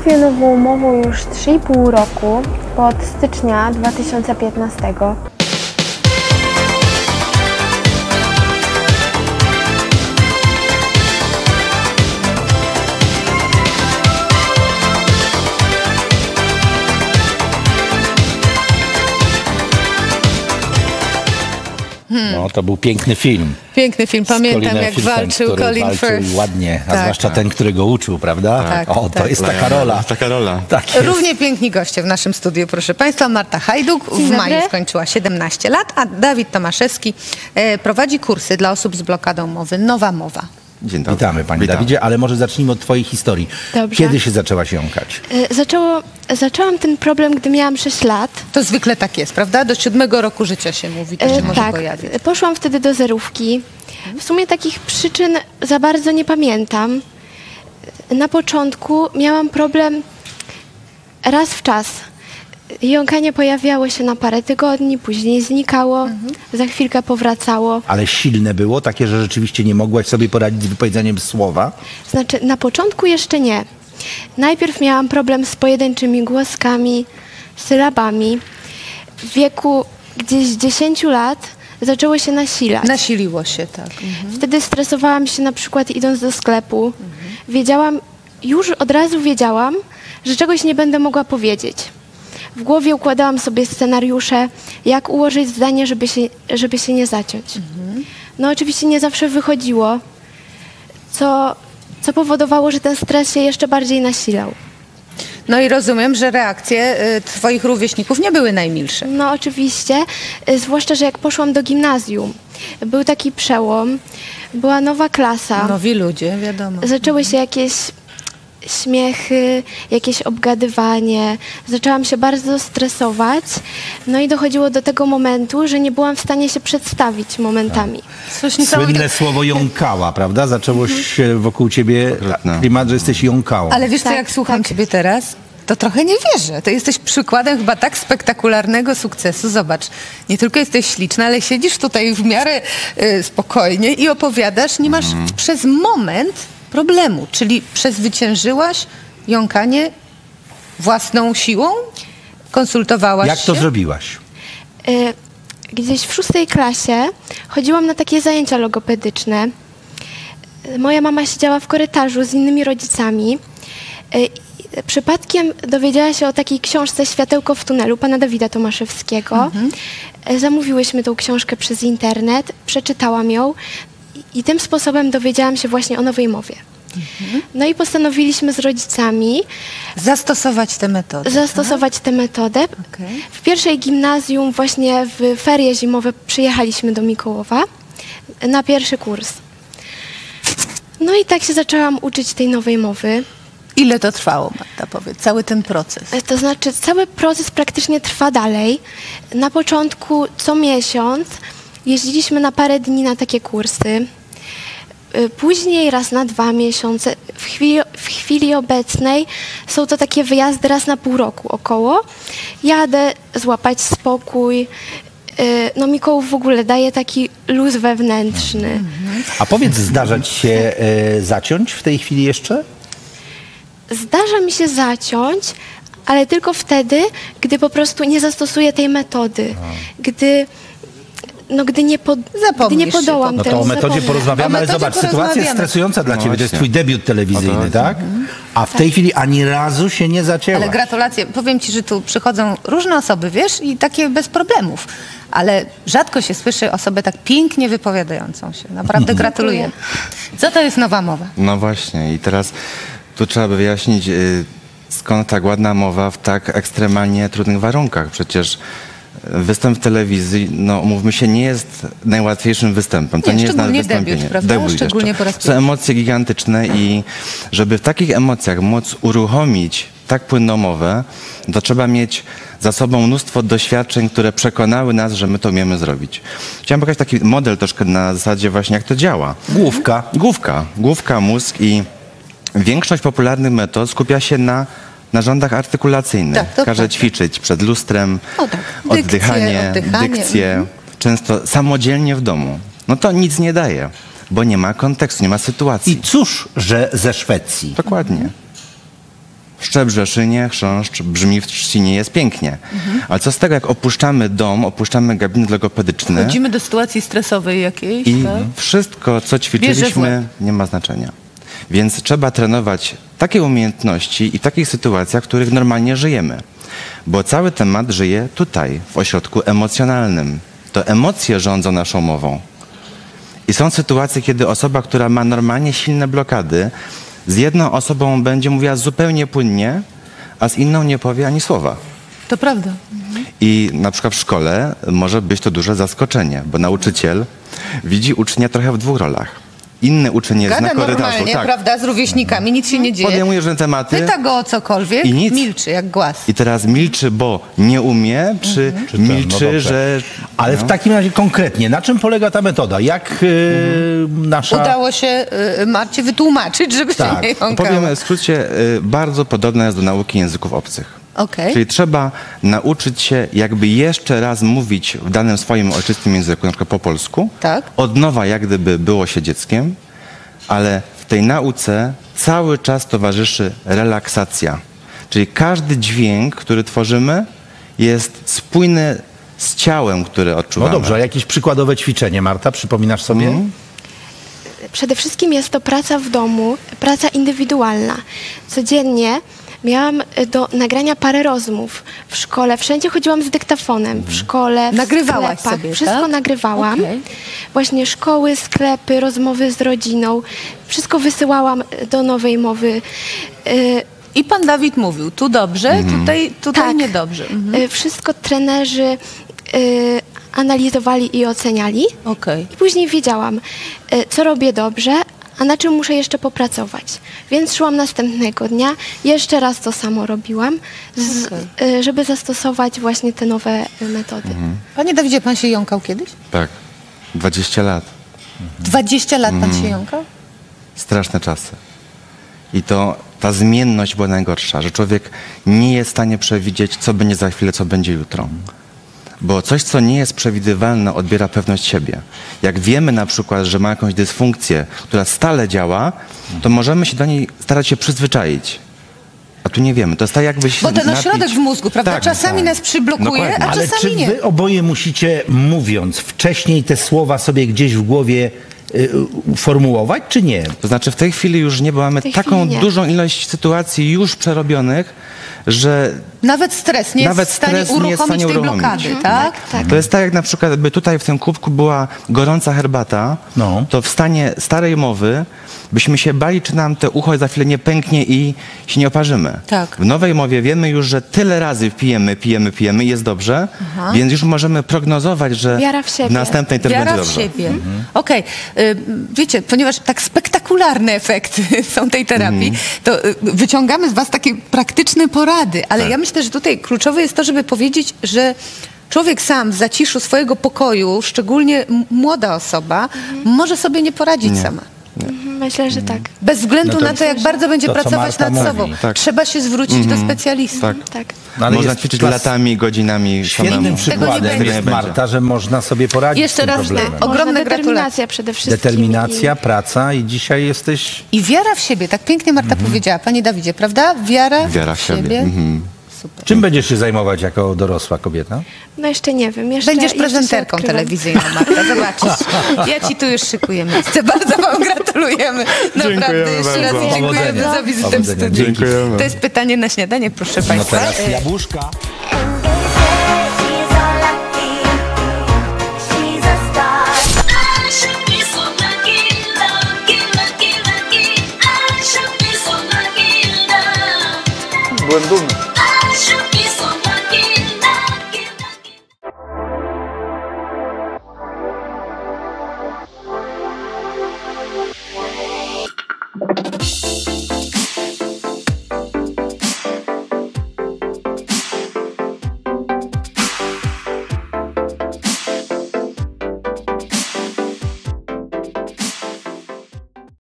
Mówię nową mową już 3,5 roku, od stycznia 2015. No, to był piękny film. Piękny film, pamiętam jak walczył Colin Firth. Ładnie, a zwłaszcza ten, który go uczył, prawda? Tak, o, to jest taka rola. Taka rola. Tak jest. Równie piękni goście w naszym studiu, proszę Państwa. Marta Hajduk w maju skończyła 17 lat, a Dawid Tomaszewski prowadzi kursy dla osób z blokadą mowy. Nowa mowa. Dzień dobry. Witamy, panie Witam. Dawidzie, ale może zacznijmy od twojej historii. Dobrze. Kiedy się zaczęłaś jąkać? Zaczęłam ten problem, gdy miałam 6 lat. To zwykle tak jest, prawda? Do 7 roku życia się mówi, to się może Tak, pojawić. poszłam wtedy do zerówki. W sumie takich przyczyn za bardzo nie pamiętam. Na początku miałam problem raz w czas. Jąkanie pojawiało się na parę tygodni, później znikało, za chwilkę powracało. Ale silne było, takie, że rzeczywiście nie mogłaś sobie poradzić z wypowiedzeniem słowa? Znaczy, na początku jeszcze nie. Najpierw miałam problem z pojedynczymi głoskami, sylabami. W wieku gdzieś 10 lat zaczęło się nasilać. Nasiliło się, tak. Wtedy stresowałam się na przykład idąc do sklepu. Już od razu wiedziałam, że czegoś nie będę mogła powiedzieć. W głowie układałam sobie scenariusze, jak ułożyć zdanie, żeby się nie zaciąć. No oczywiście nie zawsze wychodziło, co powodowało, że ten stres się jeszcze bardziej nasilał. No i rozumiem, że reakcje twoich rówieśników nie były najmilsze. No oczywiście, zwłaszcza, że jak poszłam do gimnazjum, był taki przełom, była nowa klasa. Nowi ludzie, wiadomo. Zaczęły się jakieś śmiechy, jakieś obgadywanie. Zaczęłam się bardzo stresować. No i dochodziło do tego momentu, że nie byłam w stanie się przedstawić momentami. Coś niesamowitego. Słynne słowo jąkała, prawda? Zaczęło się wokół ciebie klimat, że jesteś jąkałą. Ale wiesz co, Tak, jak słucham ciebie teraz, to trochę nie wierzę. To jesteś przykładem chyba tak spektakularnego sukcesu. Zobacz, nie tylko jesteś śliczna, ale siedzisz tutaj w miarę spokojnie i opowiadasz, nie masz przez moment problemu, czyli przezwyciężyłaś jąkanie własną siłą? Konsultowałaś Jak to się? zrobiłaś? Gdzieś w 6 klasie chodziłam na takie zajęcia logopedyczne. Moja mama siedziała w korytarzu z innymi rodzicami. Przypadkiem dowiedziała się o takiej książce Światełko w tunelu pana Dawida Tomaszewskiego. Zamówiłyśmy tą książkę przez internet, przeczytałam ją i tym sposobem dowiedziałam się właśnie o nowej mowie. No i postanowiliśmy z rodzicami Zastosować tę metodę. tę metodę. W pierwszej gimnazjum właśnie w ferie zimowe przyjechaliśmy do Mikołowa na pierwszy kurs. No i tak się zaczęłam uczyć tej nowej mowy. Ile to trwało, Marta, powiedz, cały ten proces? To znaczy cały proces praktycznie trwa dalej. Na początku co miesiąc jeździliśmy na parę dni na takie kursy. Później raz na 2 miesiące. W chwili obecnej są to takie wyjazdy raz na pół roku około. Jadę złapać spokój. No Mikołów w ogóle daje taki luz wewnętrzny. A powiedz, zdarza ci się zaciąć w tej chwili jeszcze? Zdarza mi się zaciąć, ale tylko wtedy, gdy po prostu nie zastosuję tej metody. Gdy nie podołam No to temu. o metodzie porozmawiamy, O ale metodzie zobacz, sytuacja jest porozmawiamy. stresująca dla ciebie. To jest właśnie. twój debiut telewizyjny, O to tak? A w tej chwili ani razu się nie zacięłaś. Ale gratulacje. Powiem ci, że tu przychodzą różne osoby, wiesz, i takie bez problemów. Ale rzadko się słyszy osobę tak pięknie wypowiadającą się. Naprawdę gratuluję. Co to jest nowa mowa? No właśnie i teraz tu trzeba by wyjaśnić, skąd tak ładna mowa w tak ekstremalnie trudnych warunkach. Przecież występ w telewizji, no umówmy się, nie jest najłatwiejszym występem. To Nie, nie jest nawet szczególnie wystąpienie. debiut, prawda? Debiut Szczególnie jeszcze. po raz Są pierwszy. emocje gigantyczne i żeby w takich emocjach móc uruchomić tak płynną mowę, to trzeba mieć za sobą mnóstwo doświadczeń, które przekonały nas, że my to umiemy zrobić. Chciałem pokazać taki model troszkę na zasadzie właśnie, jak to działa. Główka, mózg i większość popularnych metod skupia się na narządach artykulacyjnych. Tak, to Każe prawda. ćwiczyć przed lustrem, O tak. oddychanie, Oddychanie. dykcję, często samodzielnie w domu. No to nic nie daje, bo nie ma kontekstu, nie ma sytuacji. I cóż, że ze Szwecji. Dokładnie. Szczebrze szynie, chrząszcz brzmi w trzcinie, jest pięknie. Ale co z tego, jak opuszczamy dom, opuszczamy gabinet logopedyczny Chodzimy do sytuacji stresowej jakiejś, i tak? wszystko, co Bierze w ćwiczyliśmy, łeb. nie ma znaczenia. Więc trzeba trenować takie umiejętności i takich sytuacjach, w których normalnie żyjemy. Bo cały temat żyje tutaj, w ośrodku emocjonalnym. To emocje rządzą naszą mową. I są sytuacje, kiedy osoba, która ma normalnie silne blokady, z jedną osobą będzie mówiła zupełnie płynnie, a z inną nie powie ani słowa. To prawda. I na przykład w szkole może być to duże zaskoczenie, bo nauczyciel widzi ucznia trochę w dwóch rolach. Inny uczeń jest Gada na korytarzu, normalnie, tak, prawda, z rówieśnikami, nic się nie dzieje. podejmuje różne tematy Pyta go o cokolwiek, i nic. milczy jak głaz. I teraz milczy, bo nie umie, czy Czy ten, no milczy, dobrze. że... Ale w takim razie konkretnie, na czym polega ta metoda? Jak nasza... Udało się Marcie wytłumaczyć, żeby Tak. się nie jąkała. Powiem w skrócie, bardzo podobna jest do nauki języków obcych. Okej. Czyli trzeba nauczyć się jakby jeszcze raz mówić w danym swoim ojczystym języku, na przykład po polsku. Tak. Od nowa jak gdyby było się dzieckiem, ale w tej nauce cały czas towarzyszy relaksacja. Czyli każdy dźwięk, który tworzymy, jest spójny z ciałem, które No odczuwamy. dobrze, a jakieś przykładowe ćwiczenie, Marta, przypominasz sobie? Przede wszystkim jest to praca w domu, praca indywidualna. Codziennie miałam do nagrania parę rozmów w szkole. Wszędzie chodziłam z dyktafonem. W szkole, w Nagrywałaś sklepach. sobie, Wszystko tak? nagrywałam. Okej. Właśnie szkoły, sklepy, rozmowy z rodziną. Wszystko wysyłałam do nowej mowy. I pan Dawid mówił, tu dobrze, tutaj Tak. niedobrze. Wszystko trenerzy analizowali i oceniali. Okej. I później wiedziałam, co robię dobrze, a na czym muszę jeszcze popracować. Więc szłam następnego dnia, jeszcze raz to samo robiłam, żeby zastosować właśnie te nowe metody. Panie Dawidzie, pan się jąkał kiedyś? Tak, 20 lat. 20 lat pan się jąkał? Straszne czasy. I to ta zmienność była najgorsza, że człowiek nie jest w stanie przewidzieć, co będzie za chwilę, co będzie jutro. Bo coś, co nie jest przewidywalne, odbiera pewność siebie. Jak wiemy na przykład, że ma jakąś dysfunkcję, która stale działa, to możemy się do niej starać się przyzwyczaić. A tu nie wiemy. To jest tak jakbyś Bo ten napić- ośrodek w mózgu, prawda? Tak, Czasami tak. nas przyblokuje, Dokładnie. a Ale czasami czy nie. wy oboje musicie, mówiąc wcześniej, te słowa sobie gdzieś w głowie formułować, czy nie? To znaczy w tej chwili już nie, bo mamy tej taką chwili nie. dużą ilość sytuacji już przerobionych, że Nawet stres nie Nawet jest w stanie stres nie jest w uruchomić stanie tej uruchomić. blokady, tak? Tak. to jest tak, jak na przykład by tutaj w tym kubku była gorąca herbata, No. to w stanie starej mowy byśmy się bali, czy nam te ucho za chwilę nie pęknie i się nie oparzymy. Tak. W nowej mowie wiemy już, że tyle razy pijemy i jest dobrze, więc już możemy prognozować, że Wiara w siebie. następnej też Wiara będzie w dobrze. siebie. Okej. Wiecie, ponieważ tak spektakularne efekty są tej terapii, to wyciągamy z was takie praktyczne porady, ale ja myślę, że tutaj kluczowe jest to, żeby powiedzieć, że człowiek sam w zaciszu swojego pokoju, szczególnie młoda osoba, może sobie nie poradzić sama. Myślę, że tak. Bez względu No to- na to, jak bardzo będzie to, co pracować Marta nad sobą. mówi. Tak. Trzeba się zwrócić do specjalisty. Tak. Tak. No, ale Można jest ćwiczyć klas- latami, godzinami Świetnym samemu. przykładem będzie. jest Marta, że można sobie poradzić Jeszcze z tym raz problemem. ogromne Można gratulacje. determinacja przede wszystkim. Determinacja, praca i dzisiaj jesteś... I wiara w siebie, tak pięknie Marta powiedziała, panie Dawidzie, prawda? Wiara Wiara w siebie. Super. Czym będziesz się zajmować jako dorosła kobieta? No jeszcze nie wiem. Jeszcze, Będziesz jeszcze prezenterką się odkrywam. telewizyjną, Marta, zobaczysz. Ja ci tu już szykuję miejsce. Bardzo wam gratulujemy. Naprawdę, Dziękujemy jeszcze raz bardzo. dziękujemy Powodzenia. za wizytę w Powodzenia. studiu. Dzięki. To jest pytanie na śniadanie, proszę No państwa. teraz jabłuszka.